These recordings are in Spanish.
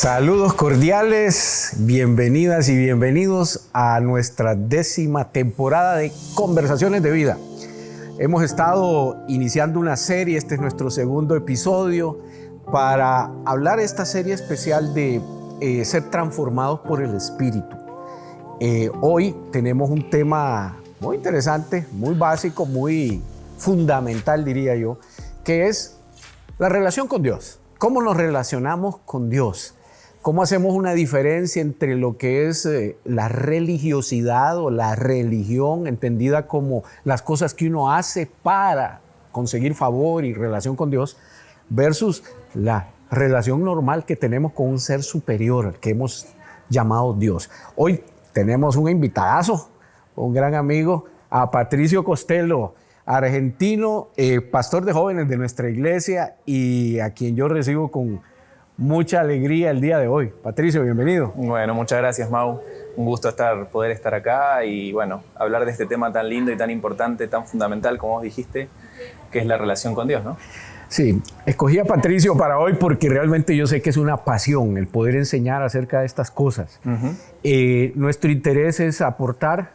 Saludos cordiales, bienvenidas y bienvenidos a nuestra 10ª temporada de Conversaciones de Vida. Hemos estado iniciando una serie, este es nuestro segundo episodio, para hablar de esta serie especial de ser transformados por el Espíritu. Hoy tenemos un tema muy interesante, muy básico, muy fundamental, diría yo, que es la relación con Dios. ¿Cómo nos relacionamos con Dios? ¿Cómo hacemos una diferencia entre lo que es la religiosidad o la religión, entendida como las cosas que uno hace para conseguir favor y relación con Dios, versus la relación normal que tenemos con un ser superior, que hemos llamado Dios? Hoy tenemos un invitadazo, un gran amigo, a Patricio Costello, argentino, pastor de jóvenes de nuestra iglesia y a quien yo recibo con mucha alegría el día de hoy. Patricio, bienvenido. Bueno, muchas gracias, Mau. Un gusto poder estar acá y bueno, hablar de este tema tan lindo y tan importante, tan fundamental, como vos dijiste, que es la relación con Dios, ¿no? Sí, escogí a Patricio para hoy porque realmente yo sé que es una pasión el poder enseñar acerca de estas cosas. Nuestro interés es aportar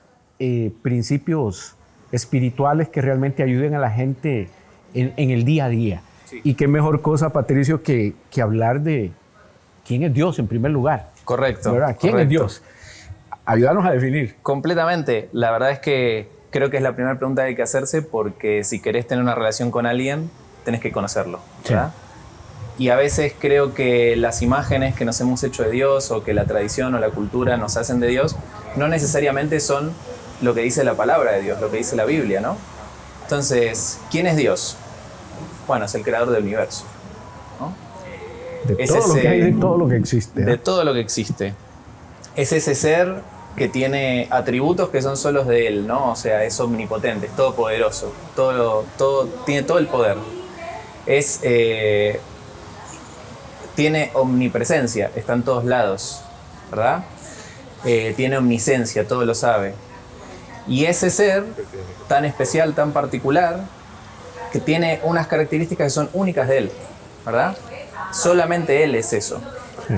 principios espirituales que realmente ayuden a la gente en el día a día. Sí. Y qué mejor cosa, Patricio, que hablar de quién es Dios en primer lugar. Correcto. ¿Verdad? ¿Quién es Dios? Ayúdanos a definir. Completamente. La verdad es que creo que es la primera pregunta que hay que hacerse, porque si querés tener una relación con alguien, tenés que conocerlo, ¿verdad? Sí. Y a veces creo que las imágenes que nos hemos hecho de Dios o que la tradición o la cultura nos hacen de Dios no necesariamente son lo que dice la palabra de Dios, lo que dice la Biblia, ¿no? Entonces, ¿quién es Dios? Bueno, es el creador del universo, ¿no? De todo lo que hay, de todo lo que existe. De todo lo que existe. Es ese ser que tiene atributos que son solos de él, ¿no? O sea, es omnipotente, es todopoderoso, tiene todo el poder. Tiene omnipresencia, está en todos lados, ¿verdad? Tiene omnisciencia, todo lo sabe. Y ese ser tan especial, tan particular, que tiene unas características que son únicas de él, ¿verdad? Solamente él es eso. Sí.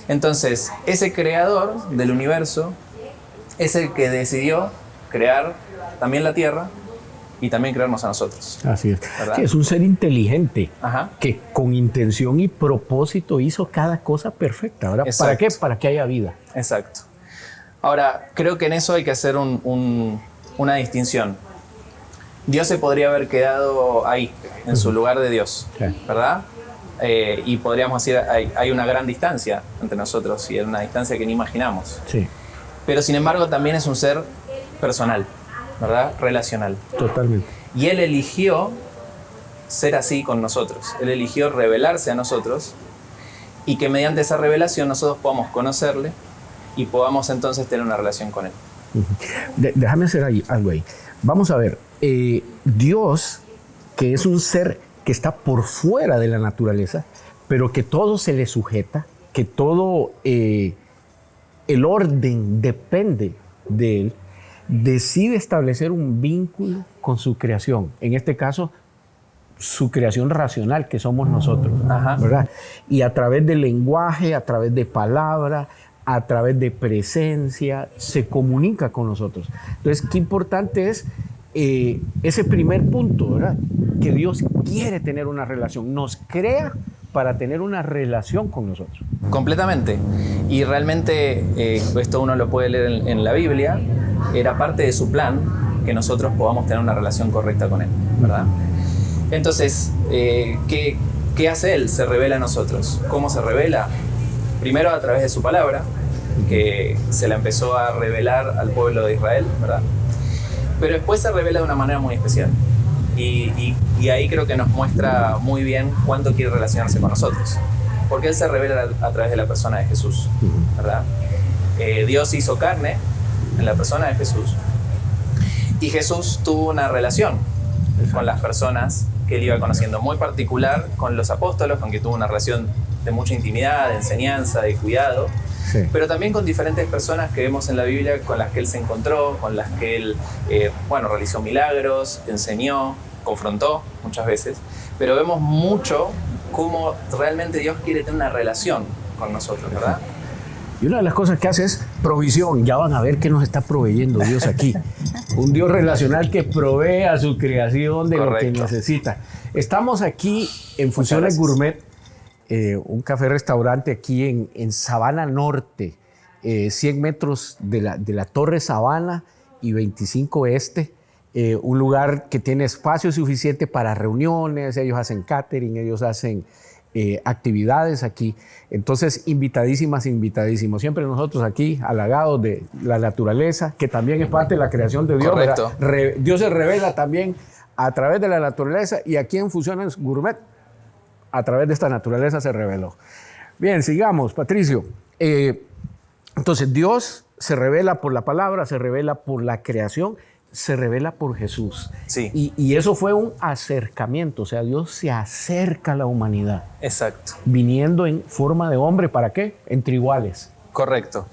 Entonces, ese creador del universo es el que decidió crear también la Tierra y también crearnos a nosotros. Así es. Sí, es un ser inteligente. Ajá. Que con intención y propósito hizo cada cosa perfecta, ¿verdad? Exacto. ¿Para qué? Para que haya vida. Exacto. Ahora, creo que en eso hay que hacer una distinción. Dios se podría haber quedado ahí, en su lugar de Dios, ¿verdad? Y podríamos decir, hay una gran distancia entre nosotros y una distancia que ni imaginamos. Sí. Pero sin embargo también es un ser personal, ¿verdad? Relacional. Totalmente. Y Él eligió ser así con nosotros. Él eligió revelarse a nosotros y que mediante esa revelación nosotros podamos conocerle y podamos entonces tener una relación con Él. Déjame hacer algo ahí. Vamos a ver, Dios, que es un ser que está por fuera de la naturaleza, pero que todo se le sujeta, que todo el orden depende de Él, decide establecer un vínculo con su creación. En este caso, su creación racional, que somos nosotros, ¿verdad? Y a través del lenguaje, a través de palabra, a través de presencia, se comunica con nosotros. Entonces, qué importante es ese primer punto, ¿verdad? Que Dios quiere tener una relación, nos crea para tener una relación con nosotros. Completamente. Y realmente esto uno lo puede leer en la Biblia, era parte de su plan que nosotros podamos tener una relación correcta con Él, ¿verdad? Entonces, ¿qué hace Él? Se revela a nosotros. ¿Cómo se revela? Primero a través de su palabra, que se la empezó a revelar al pueblo de Israel, ¿verdad? Pero después se revela de una manera muy especial. Y ahí creo que nos muestra muy bien cuánto quiere relacionarse con nosotros. Porque Él se revela a través de la persona de Jesús, ¿verdad? Dios hizo carne en la persona de Jesús. Y Jesús tuvo una relación con las personas que Él iba conociendo, muy particular con los apóstolos, con quien tuvo una relación de mucha intimidad, de enseñanza, de cuidado. Sí. Pero también con diferentes personas que vemos en la Biblia con las que Él se encontró, con las que Él realizó milagros, enseñó, confrontó muchas veces. Pero vemos mucho cómo realmente Dios quiere tener una relación con nosotros, ¿verdad? Y una de las cosas que hace es provisión. Ya van a ver qué nos está proveyendo Dios aquí. Un Dios relacional que provee a su creación de Correcto. lo que necesita. Estamos aquí en Fusiones Gourmet, un café-restaurante aquí en Sabana Norte, 100 metros de la Torre Sabana y 25 Este. Un lugar que tiene espacio suficiente para reuniones. Ellos hacen catering, ellos hacen actividades aquí. Entonces, invitadísimas, invitadísimos. Siempre nosotros aquí, halagados de la naturaleza, que también es parte de la creación de Dios. Correcto. Dios se revela también a través de la naturaleza, y aquí en Fusiones Gourmet, a través de esta naturaleza se reveló. Bien, sigamos, Patricio. Entonces, Dios se revela por la palabra, se revela por la creación, se revela por Jesús. Sí. Y eso fue un acercamiento, o sea, Dios se acerca a la humanidad. Exacto. Viniendo en forma de hombre, ¿para qué? Entre iguales. Correcto.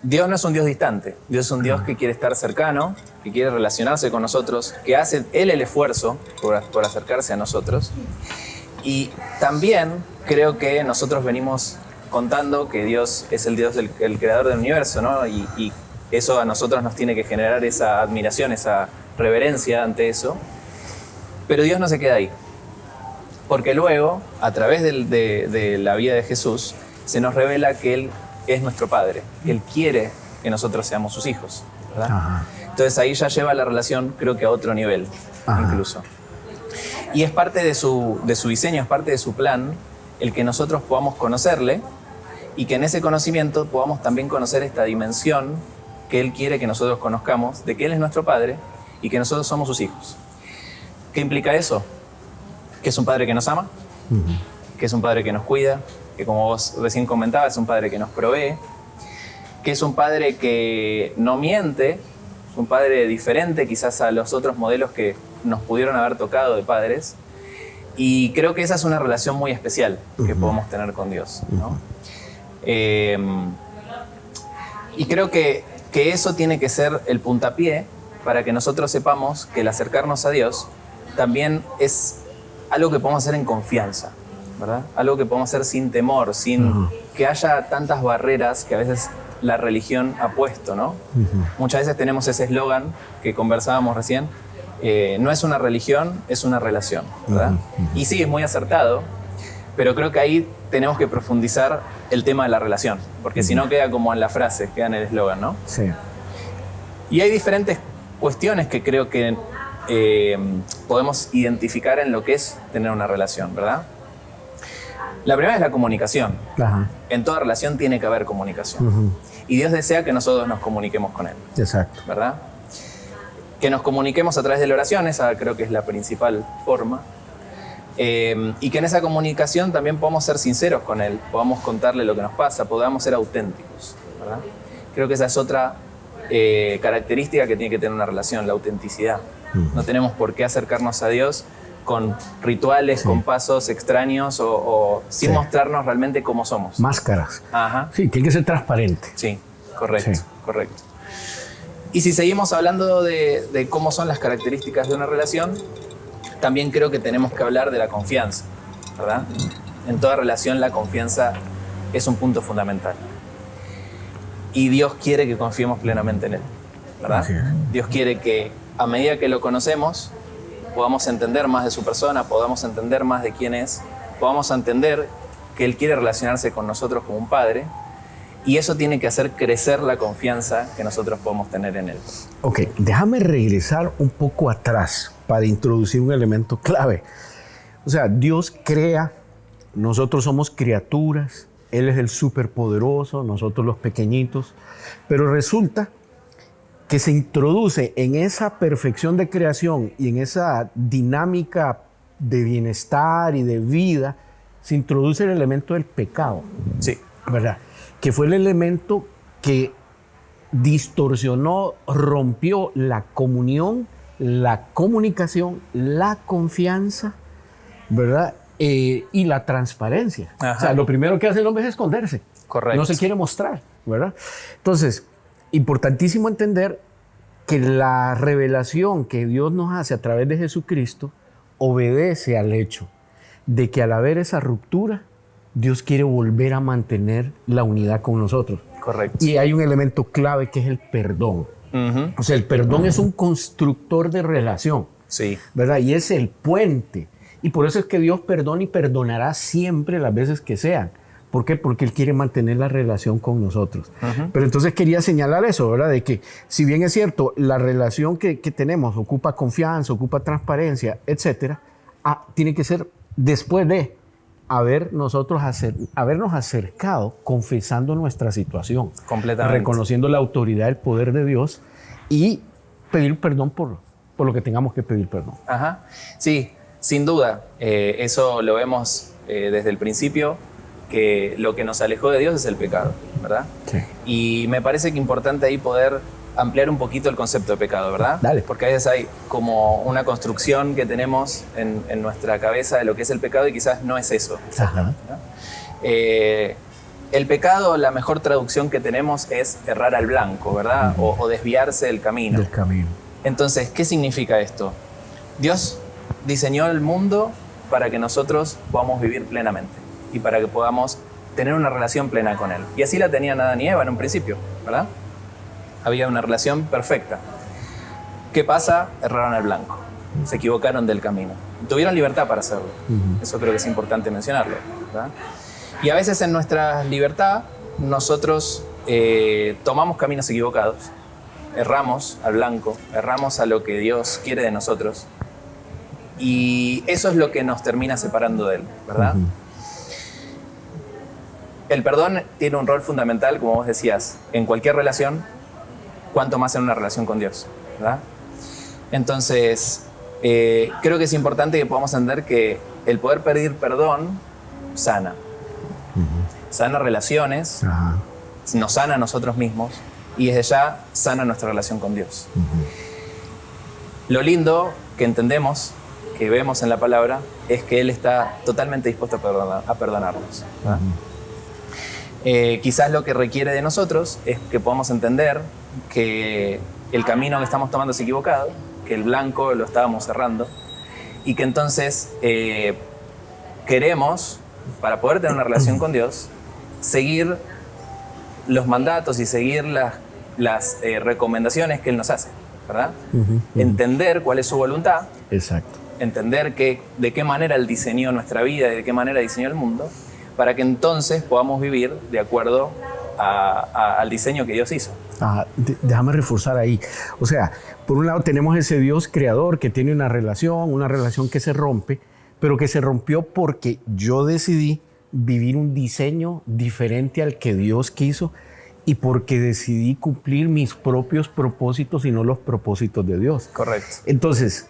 Dios no es un Dios distante, Dios es un Dios que quiere estar cercano, que quiere relacionarse con nosotros, que hace Él el esfuerzo por acercarse a nosotros. Y también creo que nosotros venimos contando que Dios es el Dios, el creador del universo, ¿no? Y eso a nosotros nos tiene que generar esa admiración, esa reverencia ante eso. Pero Dios no se queda ahí. Porque luego, a través de la vida de Jesús, se nos revela que Él es nuestro Padre, que Él quiere que nosotros seamos sus hijos, ¿verdad? Ajá. Entonces ahí ya lleva la relación, creo que a otro nivel, Ajá. incluso. Y es parte de su diseño, es parte de su plan, el que nosotros podamos conocerle y que en ese conocimiento podamos también conocer esta dimensión que Él quiere que nosotros conozcamos, de que Él es nuestro Padre y que nosotros somos sus hijos. ¿Qué implica eso? Que es un Padre que nos ama, que es un Padre que nos cuida, que como vos recién comentabas, es un Padre que nos provee, que es un Padre que no miente, es un Padre diferente quizás a los otros modelos que nos pudieron haber tocado de padres. Y creo que esa es una relación muy especial que podemos tener con Dios, ¿no? Y creo que eso tiene que ser el puntapié para que nosotros sepamos que el acercarnos a Dios también es algo que podemos hacer en confianza, ¿verdad? Algo que podemos hacer sin temor, sin que haya tantas barreras que a veces la religión ha puesto, ¿no? Muchas veces tenemos ese eslogan que conversábamos recién, no es una religión, es una relación, ¿verdad? Y sí, es muy acertado, pero creo que ahí tenemos que profundizar el tema de la relación, porque si no queda como en la frase, queda en el eslogan, ¿no? Sí. Y hay diferentes cuestiones que creo que podemos identificar en lo que es tener una relación, ¿verdad? La primera es la comunicación. Ajá. En toda relación tiene que haber comunicación. Y Dios desea que nosotros nos comuniquemos con Él. Exacto. ¿Verdad? Que nos comuniquemos a través de la oración, esa creo que es la principal forma. Y que en esa comunicación también podamos ser sinceros con Él, podamos contarle lo que nos pasa, podamos ser auténticos, ¿verdad? Creo que esa es otra característica que tiene que tener una relación, la autenticidad. No tenemos por qué acercarnos a Dios con rituales, con pasos extraños o sin mostrarnos realmente cómo somos. Máscaras. Ajá. Sí, tiene que ser transparente. Sí, correcto, Sí. correcto. Y si seguimos hablando de cómo son las características de una relación, también creo que tenemos que hablar de la confianza, ¿verdad? En toda relación la confianza es un punto fundamental. Y Dios quiere que confiemos plenamente en Él, ¿verdad? Así es. Dios quiere que a medida que lo conocemos, podamos entender más de su persona, podamos entender más de quién es, podamos entender que Él quiere relacionarse con nosotros como un padre, y eso tiene que hacer crecer la confianza que nosotros podemos tener en Él. Ok, déjame regresar un poco atrás para introducir un elemento clave. O sea, Dios crea, nosotros somos criaturas, Él es el superpoderoso, nosotros los pequeñitos, pero resulta que se introduce en esa perfección de creación y en esa dinámica de bienestar y de vida, se introduce el elemento del pecado. Sí. ¿Verdad? Que fue el elemento que distorsionó, rompió la comunión, la comunicación, la confianza, ¿verdad? Y la transparencia. Ajá. O sea, lo primero que hace el hombre es esconderse. Correcto. No se quiere mostrar, ¿verdad? Entonces, importantísimo entender que la revelación que Dios nos hace a través de Jesucristo obedece al hecho de que al haber esa ruptura, Dios quiere volver a mantener la unidad con nosotros. Correcto. Y hay un elemento clave que es el perdón. O sea, el perdón es un constructor de relación, Sí. ¿verdad? Y es el puente. Y por eso es que Dios perdona y perdonará siempre las veces que sean. ¿Por qué? Porque Él quiere mantener la relación con nosotros. Pero entonces quería señalar eso, ¿verdad? De que si bien es cierto, la relación que tenemos ocupa confianza, ocupa transparencia, etcétera, tiene que ser después de habernos acercado confesando nuestra situación. Completamente. Reconociendo la autoridad, el poder de Dios y pedir perdón por lo que tengamos que pedir perdón. Ajá. Sí, sin duda. Eso lo vemos desde el principio, que lo que nos alejó de Dios es el pecado, ¿verdad? Sí. Y me parece que es importante ahí poder ampliar un poquito el concepto de pecado, ¿verdad? Dale. Porque a veces hay como una construcción que tenemos en nuestra cabeza de lo que es el pecado y quizás no es eso. Ajá. ¿No? El pecado, la mejor traducción que tenemos es errar al blanco, ¿verdad? O desviarse del camino. Del camino. Entonces, ¿qué significa esto? Dios diseñó el mundo para que nosotros podamos vivir plenamente y para que podamos tener una relación plena con Él. Y así la tenían Adán y Eva en un principio, ¿verdad? Había una relación perfecta. ¿Qué pasa? Erraron al blanco. Se equivocaron del camino. Tuvieron libertad para hacerlo. Eso creo que es importante mencionarlo, ¿verdad? Y a veces en nuestra libertad nosotros tomamos caminos equivocados. Erramos al blanco, erramos a lo que Dios quiere de nosotros. Y eso es lo que nos termina separando de Él, ¿verdad? El perdón tiene un rol fundamental, como vos decías, en cualquier relación, cuanto más en una relación con Dios, ¿verdad? Entonces, creo que es importante que podamos entender que el poder pedir perdón sana. Sana relaciones, nos sana a nosotros mismos y desde ya sana nuestra relación con Dios. Lo lindo que entendemos, que vemos en la palabra, es que Él está totalmente dispuesto a perdonarnos, ¿verdad? Quizás lo que requiere de nosotros es que podamos entender que el camino que estamos tomando es equivocado, que el blanco lo estábamos cerrando y que entonces queremos, para poder tener una relación con Dios, seguir los mandatos y seguir las recomendaciones que Él nos hace, ¿verdad? Entender cuál es su voluntad. Exacto. Entender de qué manera Él diseñó nuestra vida y de qué manera diseñó el mundo, para que entonces podamos vivir de acuerdo al diseño que Dios hizo. Déjame reforzar ahí. O sea, por un lado tenemos ese Dios creador que tiene una relación que se rompe, pero que se rompió porque yo decidí vivir un diseño diferente al que Dios quiso y porque decidí cumplir mis propios propósitos y no los propósitos de Dios. Correcto. Entonces,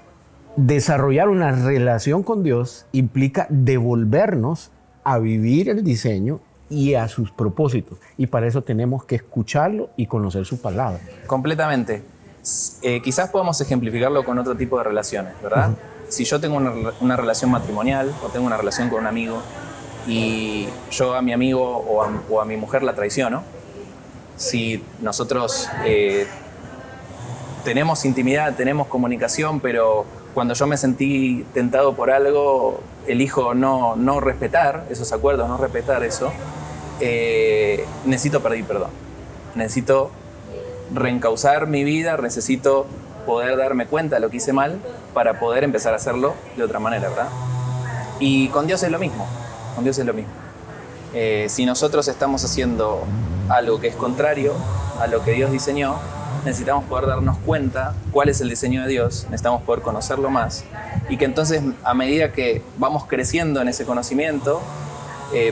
desarrollar una relación con Dios implica devolvernos a vivir el diseño y a sus propósitos. Y para eso tenemos que escucharlo y conocer su palabra. Completamente. Quizás podamos ejemplificarlo con otro tipo de relaciones, ¿verdad? Si yo tengo una relación matrimonial o tengo una relación con un amigo y yo a mi amigo o a mi mujer la traiciono, si nosotros tenemos intimidad, tenemos comunicación, pero cuando yo me sentí tentado por algo, elijo no respetar esos acuerdos, no respetar eso, necesito pedir perdón. Necesito reencauzar mi vida, necesito poder darme cuenta de lo que hice mal para poder empezar a hacerlo de otra manera, ¿verdad? Y con Dios es lo mismo, con Dios es lo mismo. Si nosotros estamos haciendo algo que es contrario a lo que Dios diseñó, necesitamos poder darnos cuenta cuál es el diseño de Dios, necesitamos poder conocerlo más y que entonces a medida que vamos creciendo en ese conocimiento,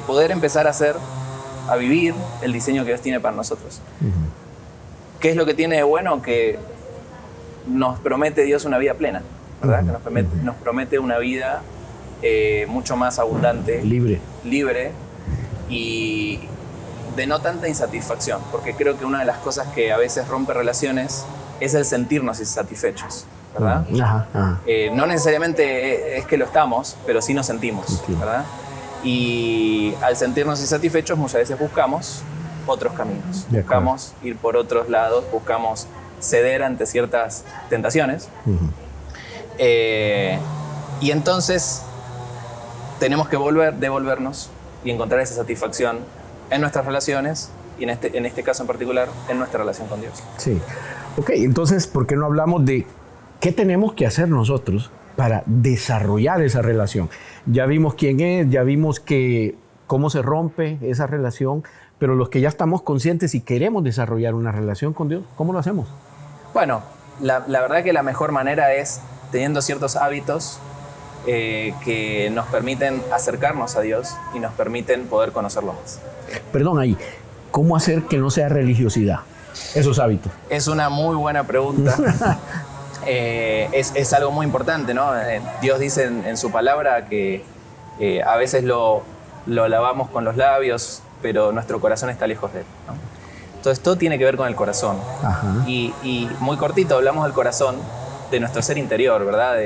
poder empezar a vivir el diseño que Dios tiene para nosotros. ¿Qué es lo que tiene de bueno? Que nos promete Dios una vida plena, ¿verdad? Que nos promete una vida mucho más abundante, libre y de no tanta insatisfacción, porque creo que una de las cosas que a veces rompe relaciones es el sentirnos insatisfechos, ¿verdad? No necesariamente es que lo estamos, pero sí nos sentimos, ¿verdad? Y al sentirnos insatisfechos muchas veces buscamos otros caminos, buscamos ir por otros lados, buscamos ceder ante ciertas tentaciones y entonces tenemos que devolvernos y encontrar esa satisfacción en nuestras relaciones y en este caso en particular en nuestra relación con Dios. Sí. Ok, entonces, ¿por qué no hablamos de qué tenemos que hacer nosotros para desarrollar esa relación? Ya vimos quién es, ya vimos cómo se rompe esa relación, pero los que ya estamos conscientes y queremos desarrollar una relación con Dios, ¿cómo lo hacemos? Bueno, la verdad que la mejor manera es teniendo ciertos hábitos que nos permiten acercarnos a Dios y nos permiten poder conocerlo más. Perdón, ahí, ¿cómo hacer que no sea religiosidad esos hábitos? Es una muy buena pregunta. Es algo muy importante, ¿no? Dios dice en su palabra que a veces lo alabamos con los labios, pero nuestro corazón está lejos de él, ¿no? Entonces todo tiene que ver con el corazón. Ajá. Y muy cortito hablamos del corazón, de nuestro ser interior, ¿verdad?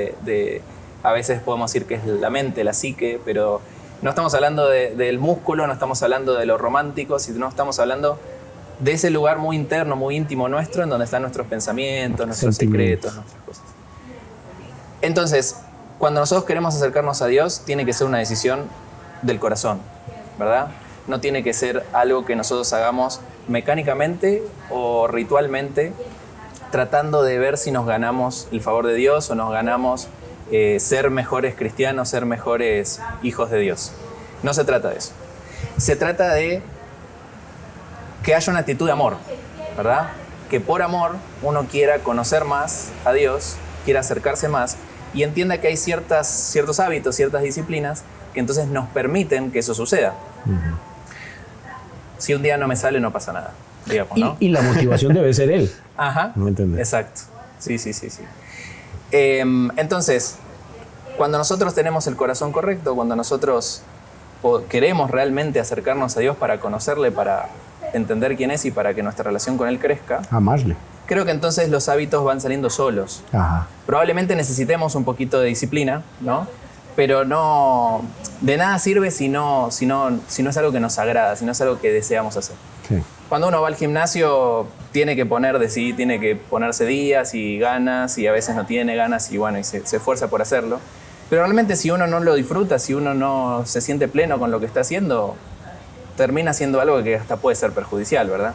A veces podemos decir que es la mente, la psique, pero no estamos hablando del músculo, no estamos hablando de lo romántico, sino estamos hablando de ese lugar muy interno, muy íntimo nuestro, en donde están nuestros pensamientos, nuestros secretos, nuestras cosas. Entonces, cuando nosotros queremos acercarnos a Dios, tiene que ser una decisión del corazón, ¿verdad? No tiene que ser algo que nosotros hagamos mecánicamente o ritualmente, tratando de ver si nos ganamos el favor de Dios o nos ganamos ser mejores cristianos, ser mejores hijos de Dios. No se trata de eso. Se trata de que haya una actitud de amor, ¿verdad? Que por amor uno quiera conocer más a Dios, quiera acercarse más y entienda que hay ciertos hábitos, ciertas disciplinas que entonces nos permiten que eso suceda. Uh-huh. Si un día no me sale, no pasa nada, digamos, ¿no? Y la motivación debe ser él. Ajá, ¿No me entiendes? Exacto. Sí. Entonces, cuando nosotros tenemos el corazón correcto, cuando nosotros queremos realmente acercarnos a Dios para conocerle, para entender quién es y para que nuestra relación con Él crezca, amarle, creo que entonces los hábitos van saliendo solos. Ajá. Probablemente necesitemos un poquito de disciplina, ¿no? Pero no, de nada sirve si no es algo que nos agrada, si no es algo que deseamos hacer. Sí. Cuando uno va al gimnasio tiene que poner de sí, tiene que ponerse días y ganas, y a veces no tiene ganas y bueno, y se esfuerza por hacerlo. Pero realmente si uno no lo disfruta, si uno no se siente pleno con lo que está haciendo, termina siendo algo que hasta puede ser perjudicial, ¿verdad?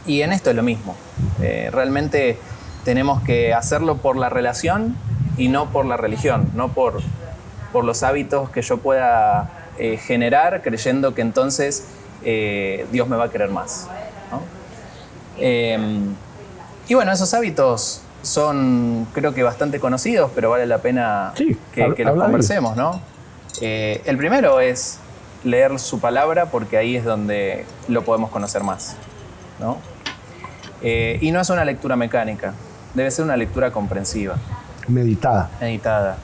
Y en esto es lo mismo. Realmente tenemos que hacerlo por la relación y no por la religión, no por los hábitos que yo pueda generar creyendo que entonces Dios me va a querer más, ¿no? Y bueno, esos hábitos son creo que bastante conocidos, pero vale la pena que los conversemos, ¿no? El primero es leer su palabra porque ahí es donde lo podemos conocer más, ¿no? Y no es una lectura mecánica, debe ser una lectura comprensiva. Meditada.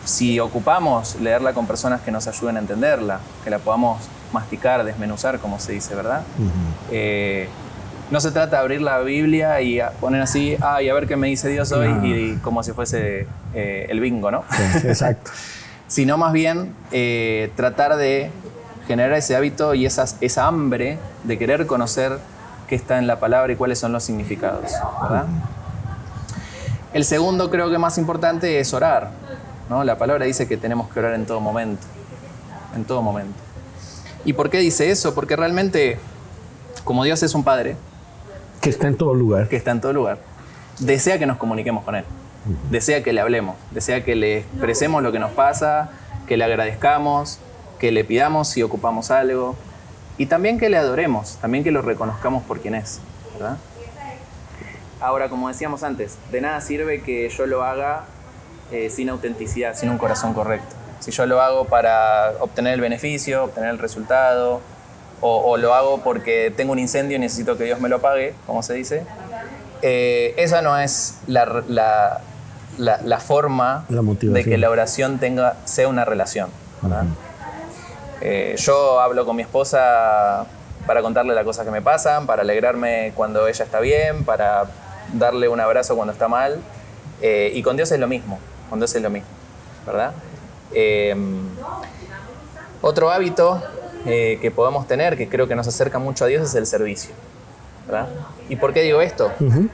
Si ocupamos leerla con personas que nos ayuden a entenderla, que la podamos masticar, desmenuzar, como se dice, ¿verdad? Uh-huh. No se trata de abrir la Biblia y poner así, y a ver qué me dice Dios hoy, y como si fuese el bingo, ¿no? Sí, exacto. Sino más bien tratar de generar ese hábito y esa hambre de querer conocer qué está en la palabra y cuáles son los significados, ¿verdad? El segundo, creo que más importante, es orar, ¿no? La palabra dice que tenemos que orar en todo momento. En todo momento. ¿Y por qué dice eso? Porque realmente, como Dios es un Padre que está en todo lugar, desea que nos comuniquemos con Él. Desea que le hablemos, desea que le expresemos lo que nos pasa, que le agradezcamos, que le pidamos si ocupamos algo y también que le adoremos, también que lo reconozcamos por quien es, ¿verdad? Ahora, como decíamos antes, de nada sirve que yo lo haga sin autenticidad, sin un corazón correcto. Si yo lo hago para obtener el beneficio, obtener el resultado, o lo hago porque tengo un incendio y necesito que Dios me lo pague, como se dice, esa no es la forma de que la oración sea una relación, ¿verdad? Yo hablo con mi esposa para contarle las cosas que me pasan, para alegrarme cuando ella está bien, para darle un abrazo cuando está mal, y con Dios es lo mismo, ¿verdad? Otro hábito que podemos tener, que creo que nos acerca mucho a Dios, es el servicio, ¿verdad? ¿Y por qué digo esto? Uh-huh.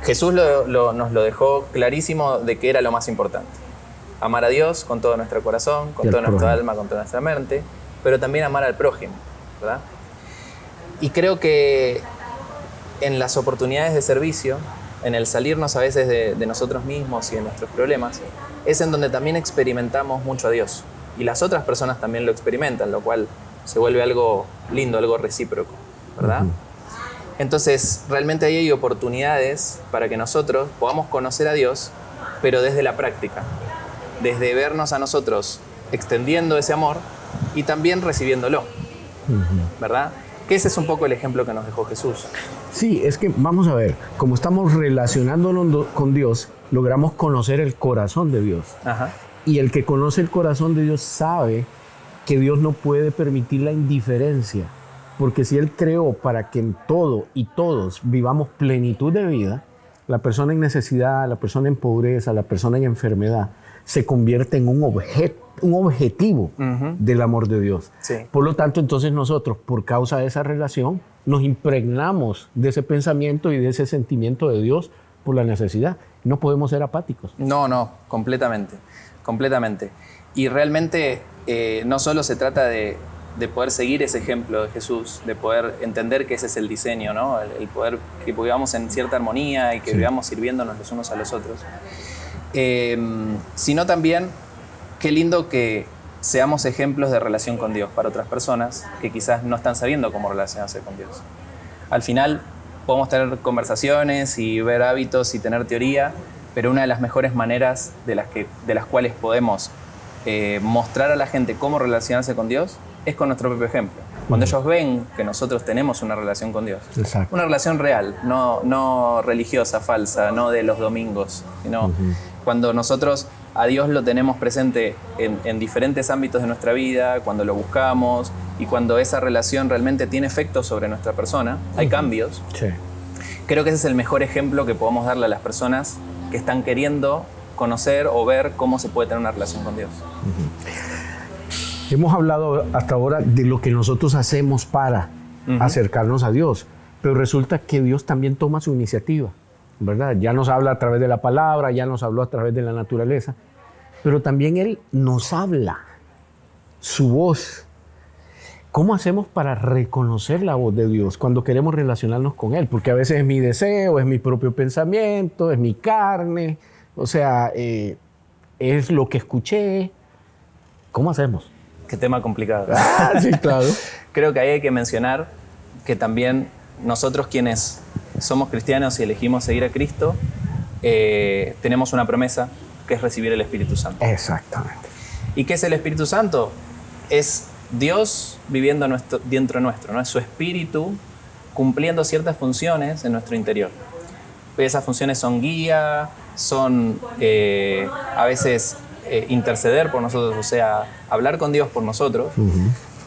Jesús nos lo dejó clarísimo de que era lo más importante. amar a Dios con todo nuestro corazón, con toda nuestra alma, con toda nuestra mente, pero también amar al prójimo, ¿verdad? Y creo que en las oportunidades de servicio, en el salirnos a veces de nosotros mismos y de nuestros problemas, es en donde también experimentamos mucho a Dios. Y las otras personas también lo experimentan, lo cual se vuelve algo lindo, algo recíproco, ¿verdad? Entonces, realmente ahí hay oportunidades para que nosotros podamos conocer a Dios, pero desde la práctica, desde vernos a nosotros extendiendo ese amor y también recibiéndolo, ¿verdad? Que ese es un poco el ejemplo que nos dejó Jesús. Sí, es que vamos a ver, como estamos relacionándonos con Dios, logramos conocer el corazón de Dios. Ajá. Y el que conoce el corazón de Dios sabe que Dios no puede permitir la indiferencia, porque si Él creó para que en todo y todos vivamos plenitud de vida, la persona en necesidad, la persona en pobreza, la persona en enfermedad, se convierte en un objetivo del amor de Dios. Sí. Por lo tanto, entonces nosotros, por causa de esa relación, nos impregnamos de ese pensamiento y de ese sentimiento de Dios por la necesidad. No podemos ser apáticos. No, completamente. Y realmente no solo se trata de poder seguir ese ejemplo de Jesús, de poder entender que ese es el diseño, ¿no? El poder que vivamos en cierta armonía y que vivamos sirviéndonos los unos a los otros. Sino también, qué lindo que seamos ejemplos de relación con Dios para otras personas que quizás no están sabiendo cómo relacionarse con Dios. Al final podemos tener conversaciones y ver hábitos y tener teoría, pero una de las mejores maneras de las cuales podemos mostrar a la gente cómo relacionarse con Dios es con nuestro propio ejemplo. Cuando ellos ven que nosotros tenemos una relación con Dios, una relación real, no religiosa, falsa, no de los domingos, sino cuando nosotros a Dios lo tenemos presente en diferentes ámbitos de nuestra vida, cuando lo buscamos y cuando esa relación realmente tiene efecto sobre nuestra persona, hay cambios. Sí. Creo que ese es el mejor ejemplo que podemos darle a las personas que están queriendo conocer o ver cómo se puede tener una relación con Dios. Hemos hablado hasta ahora de lo que nosotros hacemos para acercarnos a Dios, pero resulta que Dios también toma su iniciativa, ¿verdad? Ya nos habla a través de la palabra, ya nos habló a través de la naturaleza, pero también Él nos habla, su voz. ¿Cómo hacemos para reconocer la voz de Dios cuando queremos relacionarnos con Él? Porque a veces es mi deseo, es mi propio pensamiento, es mi carne, o sea, es lo que escuché. ¿Cómo hacemos? Qué tema complicado. Sí, claro. Creo que ahí hay que mencionar que también nosotros quienes somos cristianos y elegimos seguir a Cristo, tenemos una promesa que es recibir el Espíritu Santo. Exactamente. ¿Y qué es el Espíritu Santo? Es Dios viviendo dentro nuestro, ¿no? Es su Espíritu cumpliendo ciertas funciones en nuestro interior. Esas funciones son guía, son a veces interceder por nosotros, o sea, hablar con Dios por nosotros.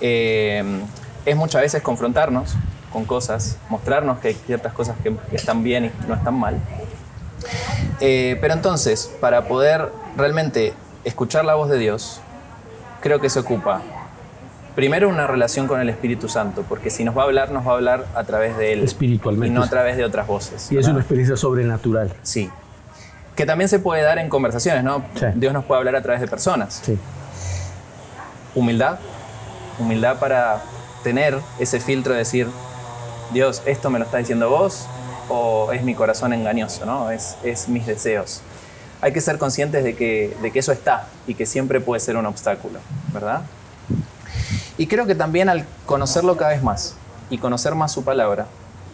Es muchas veces confrontarnos con cosas, mostrarnos que hay ciertas cosas que están bien y no están mal. Pero entonces, para poder realmente escuchar la voz de Dios, creo que se ocupa primero una relación con el Espíritu Santo, porque si nos va a hablar a través de Él. Espiritualmente. Y no a través de otras voces. Y es una experiencia sobrenatural. Sí. Que también se puede dar en conversaciones, ¿no? Sí. Dios nos puede hablar a través de personas. Sí. Humildad para tener ese filtro de decir, Dios, ¿esto me lo está diciendo vos o es mi corazón engañoso, ¿no? Es mis deseos. Hay que ser conscientes de que eso está y que siempre puede ser un obstáculo, ¿verdad? Y creo que también al conocerlo cada vez más y conocer más su palabra,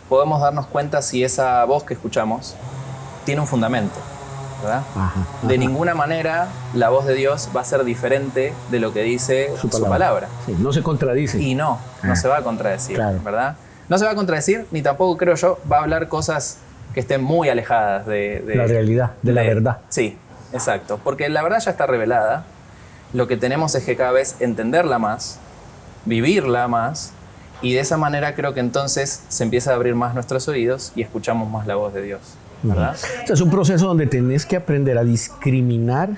podemos darnos cuenta si esa voz que escuchamos tiene un fundamento, ¿verdad? De ninguna manera la voz de Dios va a ser diferente de lo que dice su palabra. Sí, no se contradice. Y no se va a contradecir, claro. ¿verdad? No se va a contradecir, ni tampoco, creo yo, va a hablar cosas que estén muy alejadas de la realidad, de la verdad. Sí, exacto. Porque la verdad ya está revelada. Lo que tenemos es que cada vez entenderla más, vivirla más, y de esa manera creo que entonces se empieza a abrir más nuestros oídos y escuchamos más la voz de Dios, ¿verdad? O sea, es un proceso donde tenés que aprender a discriminar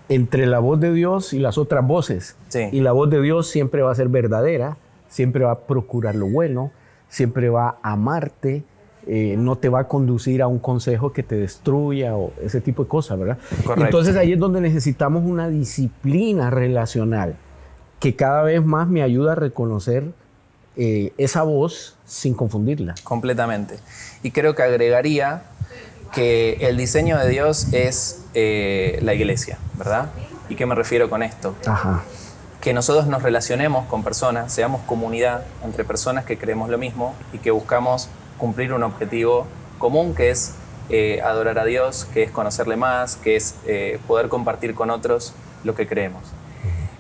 entre la voz de Dios y las otras voces. Sí. Y la voz de Dios siempre va a ser verdadera, siempre va a procurar lo bueno, siempre va a amarte, no te va a conducir a un consejo que te destruya o ese tipo de cosas, ¿verdad? Correcto. Entonces ahí es donde necesitamos una disciplina relacional que cada vez más me ayuda a reconocer esa voz sin confundirla. Completamente. Y creo que agregaría que el diseño de Dios es la iglesia, ¿verdad? ¿Y qué me refiero con esto? Ajá. Que nosotros nos relacionemos con personas, seamos comunidad entre personas que creemos lo mismo y que buscamos cumplir un objetivo común, que es adorar a Dios, que es conocerle más, que es poder compartir con otros lo que creemos.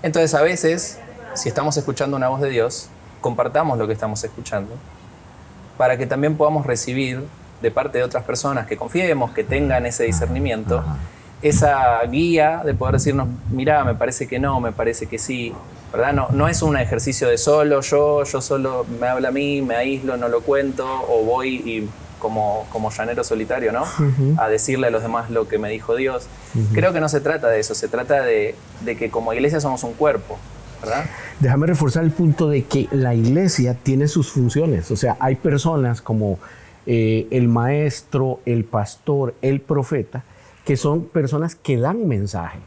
Entonces, a veces, si estamos escuchando una voz de Dios, compartamos lo que estamos escuchando para que también podamos recibir de parte de otras personas que confiemos, que tengan ese discernimiento, esa guía de poder decirnos, mira, me parece que no, me parece que sí, ¿verdad? No es un ejercicio de yo solo me habla a mí, me aíslo, no lo cuento, o voy y como llanero solitario, ¿no? A decirle a los demás lo que me dijo Dios. Creo que no se trata de eso, se trata de que como iglesia somos un cuerpo, ¿verdad? Déjame reforzar el punto de que la iglesia tiene sus funciones. O sea, hay personas como el maestro, el pastor, el profeta, que son personas que dan mensaje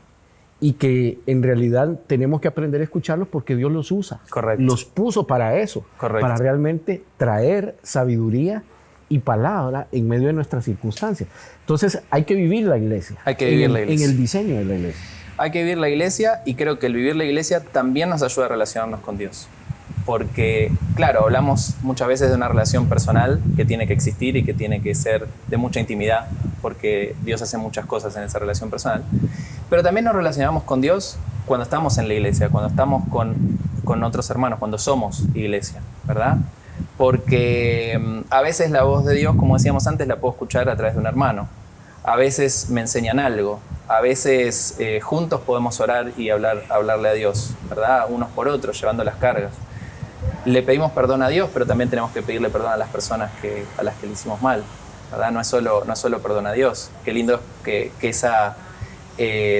y que en realidad tenemos que aprender a escucharlos porque Dios los usa. Correcto. Los puso para eso, Correcto. para realmente traer sabiduría y palabra en medio de nuestras circunstancias. Entonces hay que vivir la iglesia. Hay que vivir la iglesia. En el diseño de la iglesia. Hay que vivir la iglesia, y creo que el vivir la iglesia también nos ayuda a relacionarnos con Dios. Porque, claro, hablamos muchas veces de una relación personal que tiene que existir y que tiene que ser de mucha intimidad, porque Dios hace muchas cosas en esa relación personal. Pero también nos relacionamos con Dios cuando estamos en la iglesia, cuando estamos con otros hermanos, cuando somos iglesia, ¿verdad? Porque a veces la voz de Dios, como decíamos antes, la puedo escuchar a través de un hermano. A veces me enseñan algo, a veces juntos podemos orar y hablarle a Dios, ¿verdad? Unos por otros, llevando las cargas. Le pedimos perdón a Dios, pero también tenemos que pedirle perdón a las personas a las que le hicimos mal, ¿verdad? No es solo perdón a Dios. Qué lindo que esa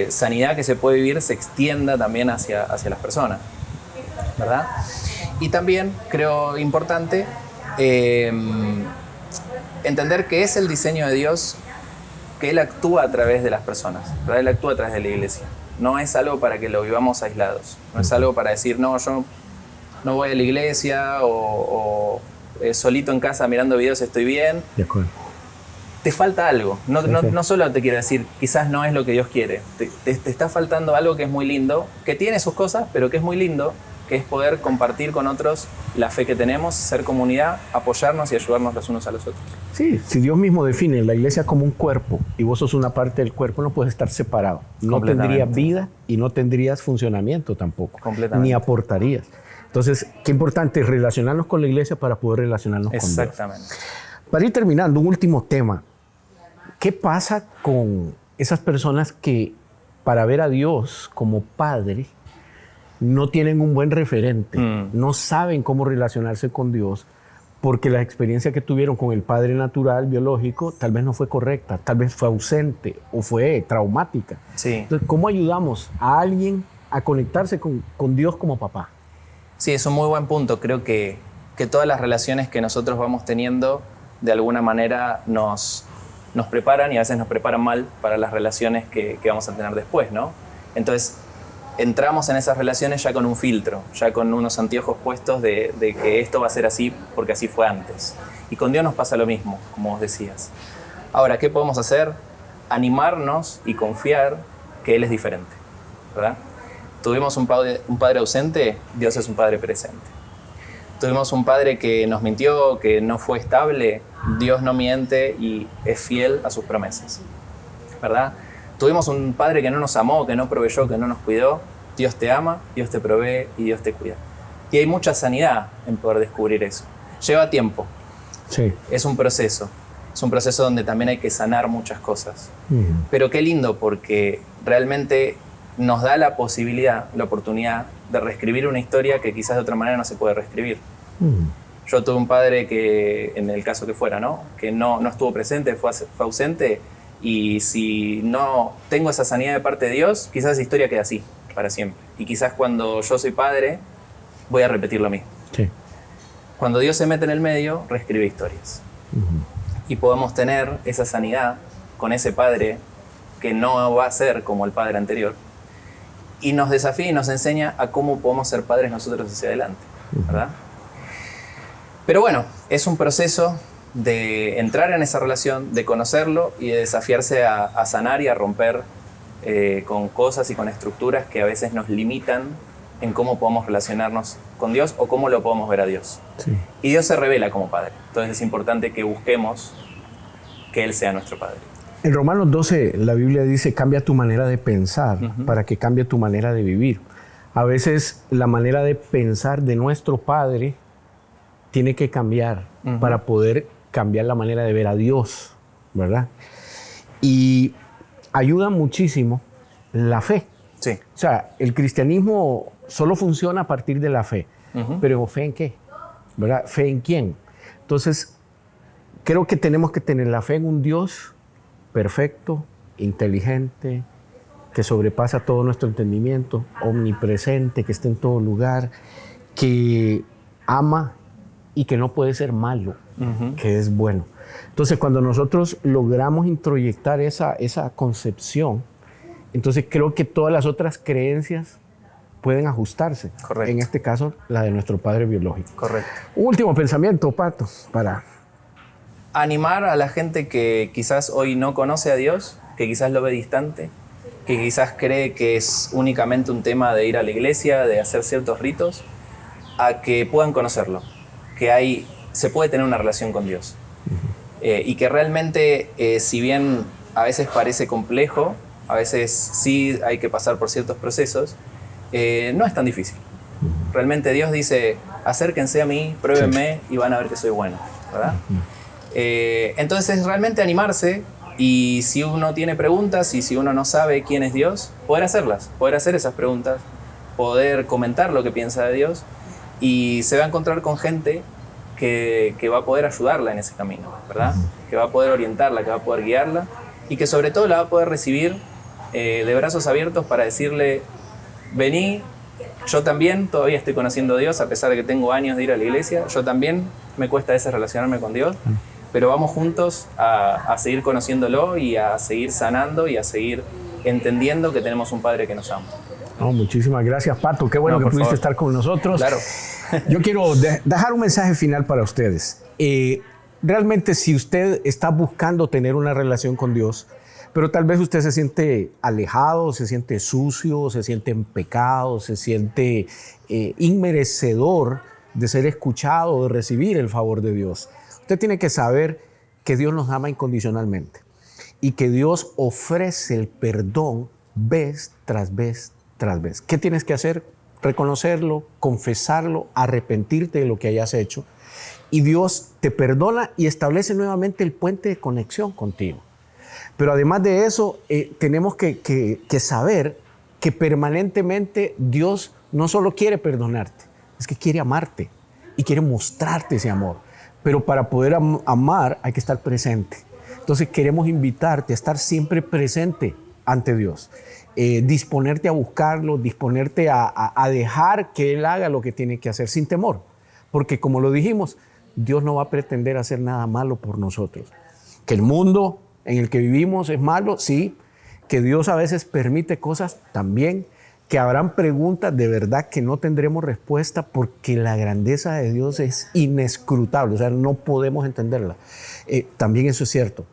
sanidad que se puede vivir se extienda también hacia las personas, ¿verdad? Y también creo importante entender que es el diseño de Dios, que Él actúa a través de las personas, ¿verdad? Él actúa a través de la iglesia. No es algo para que lo vivamos aislados. No es algo para decir, no, yo no voy a la iglesia o solito en casa mirando videos estoy bien. De acuerdo. Te falta algo. No solo te quiero decir, quizás no es lo que Dios quiere. Te está faltando algo que es muy lindo, que tiene sus cosas, pero que es muy lindo, que es poder compartir con otros la fe que tenemos, ser comunidad, apoyarnos y ayudarnos los unos a los otros. Sí, si Dios mismo define la iglesia como un cuerpo y vos sos una parte del cuerpo, no puedes estar separado. No tendrías vida y no tendrías funcionamiento tampoco. Completamente. Ni aportarías. Entonces, qué importante es relacionarnos con la iglesia para poder relacionarnos con Dios. Exactamente. Para ir terminando, un último tema. ¿Qué pasa con esas personas que para ver a Dios como Padre no tienen un buen referente, no saben cómo relacionarse con Dios porque la experiencia que tuvieron con el Padre natural, biológico, tal vez no fue correcta, tal vez fue ausente o fue traumática? Sí. Entonces, ¿cómo ayudamos a alguien a conectarse con Dios como papá? Sí, es un muy buen punto. Creo que todas las relaciones que nosotros vamos teniendo de alguna manera nos preparan, y a veces nos preparan mal para las relaciones que vamos a tener después, ¿no? Entonces, entramos en esas relaciones ya con un filtro, ya con unos anteojos puestos de que esto va a ser así porque así fue antes. Y con Dios nos pasa lo mismo, como vos decías. Ahora, ¿qué podemos hacer? Animarnos y confiar que Él es diferente, ¿verdad? Tuvimos un padre ausente, Dios es un padre presente. Tuvimos un padre que nos mintió, que no fue estable, Dios no miente y es fiel a sus promesas, ¿verdad? Tuvimos un padre que no nos amó, que no proveyó, que no nos cuidó. Dios te ama, Dios te provee y Dios te cuida. Y hay mucha sanidad en poder descubrir eso. Lleva tiempo. Sí. Es un proceso. Es un proceso donde también hay que sanar muchas cosas. Pero qué lindo, porque realmente nos da la posibilidad, la oportunidad de reescribir una historia que quizás de otra manera no se puede reescribir. Yo tuve un padre que, en el caso que fuera, ¿no? Que no estuvo presente, fue ausente, y si no tengo esa sanidad de parte de Dios, quizás esa historia queda así, para siempre. Y quizás cuando yo soy padre, voy a repetir lo mismo. Sí. Cuando Dios se mete en el medio, reescribe historias. y podamos tener esa sanidad con ese padre que no va a ser como el padre anterior, y nos desafía y nos enseña a cómo podemos ser padres nosotros hacia adelante, ¿verdad? Pero bueno, es un proceso de entrar en esa relación, de conocerlo y de desafiarse a sanar y a romper con cosas y con estructuras que a veces nos limitan en cómo podemos relacionarnos con Dios o cómo lo podemos ver a Dios. Sí. Y Dios se revela como Padre. Entonces es importante que busquemos que Él sea nuestro Padre. En Romanos 12 la Biblia dice, cambia tu manera de pensar para que cambie tu manera de vivir. A veces la manera de pensar de nuestro Padre tiene que cambiar para poder cambiar la manera de ver a Dios, ¿verdad? Y ayuda muchísimo la fe. Sí. O sea, el cristianismo solo funciona a partir de la fe. Pero ¿fe en qué? ¿Verdad? ¿Fe en quién? Entonces, creo que tenemos que tener la fe en un Dios perfecto, inteligente, que sobrepasa todo nuestro entendimiento, omnipresente, que está en todo lugar, que ama y que no puede ser malo, que es bueno. Entonces, cuando nosotros logramos introyectar esa concepción, entonces creo que todas las otras creencias pueden ajustarse. Correcto. En este caso, la de nuestro padre biológico. Correcto. Último pensamiento, Pato, para animar a la gente que quizás hoy no conoce a Dios, que quizás lo ve distante, que quizás cree que es únicamente un tema de ir a la iglesia, de hacer ciertos ritos, a que puedan conocerlo, que se puede tener una relación con Dios. Y que realmente, si bien a veces parece complejo, a veces sí hay que pasar por ciertos procesos, no es tan difícil. Realmente Dios dice, acérquense a mí, pruébenme y van a ver que soy bueno, ¿verdad? Entonces es realmente animarse, y si uno tiene preguntas y si uno no sabe quién es Dios, poder hacerlas, poder hacer esas preguntas, poder comentar lo que piensa de Dios, y se va a encontrar con gente que va a poder ayudarla en ese camino, ¿verdad? Que va a poder orientarla, que va a poder guiarla, y que sobre todo la va a poder recibir de brazos abiertos para decirle, vení, yo también todavía estoy conociendo a Dios, a pesar de que tengo años de ir a la iglesia, yo también me cuesta a veces relacionarme con Dios, pero vamos juntos a seguir conociéndolo y a seguir sanando y a seguir entendiendo que tenemos un Padre que nos ama. No, muchísimas gracias, Pato. Qué bueno que pudiste estar con nosotros. Claro. Yo quiero dejar un mensaje final para ustedes. Realmente, si usted está buscando tener una relación con Dios, pero tal vez usted se siente alejado, se siente sucio, se siente en pecado, se siente inmerecedor de ser escuchado, de recibir el favor de Dios. Usted tiene que saber que Dios nos ama incondicionalmente y que Dios ofrece el perdón vez tras vez tras vez. ¿Qué tienes que hacer? Reconocerlo, confesarlo, arrepentirte de lo que hayas hecho, y Dios te perdona y establece nuevamente el puente de conexión contigo. Pero además de eso, tenemos que saber que permanentemente Dios no solo quiere perdonarte, es que quiere amarte y quiere mostrarte ese amor. Pero para poder amar hay que estar presente. Entonces queremos invitarte a estar siempre presente ante Dios. Disponerte a buscarlo, disponerte a dejar que Él haga lo que tiene que hacer sin temor. Porque como lo dijimos, Dios no va a pretender hacer nada malo por nosotros. Que el mundo en el que vivimos es malo, sí. Que Dios a veces permite cosas también. Que habrán preguntas de verdad que no tendremos respuesta porque la grandeza de Dios es inescrutable. O sea, no podemos entenderla. También eso es cierto.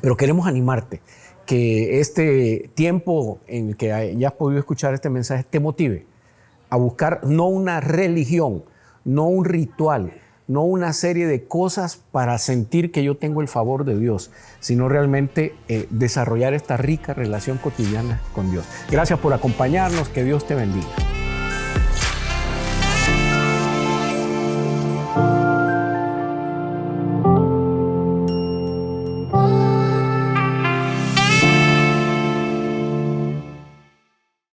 Pero queremos animarte que este tiempo en el que ya has podido escuchar este mensaje te motive a buscar no una religión, no un ritual, no una serie de cosas para sentir que yo tengo el favor de Dios, sino realmente desarrollar esta rica relación cotidiana con Dios. Gracias por acompañarnos, que Dios te bendiga.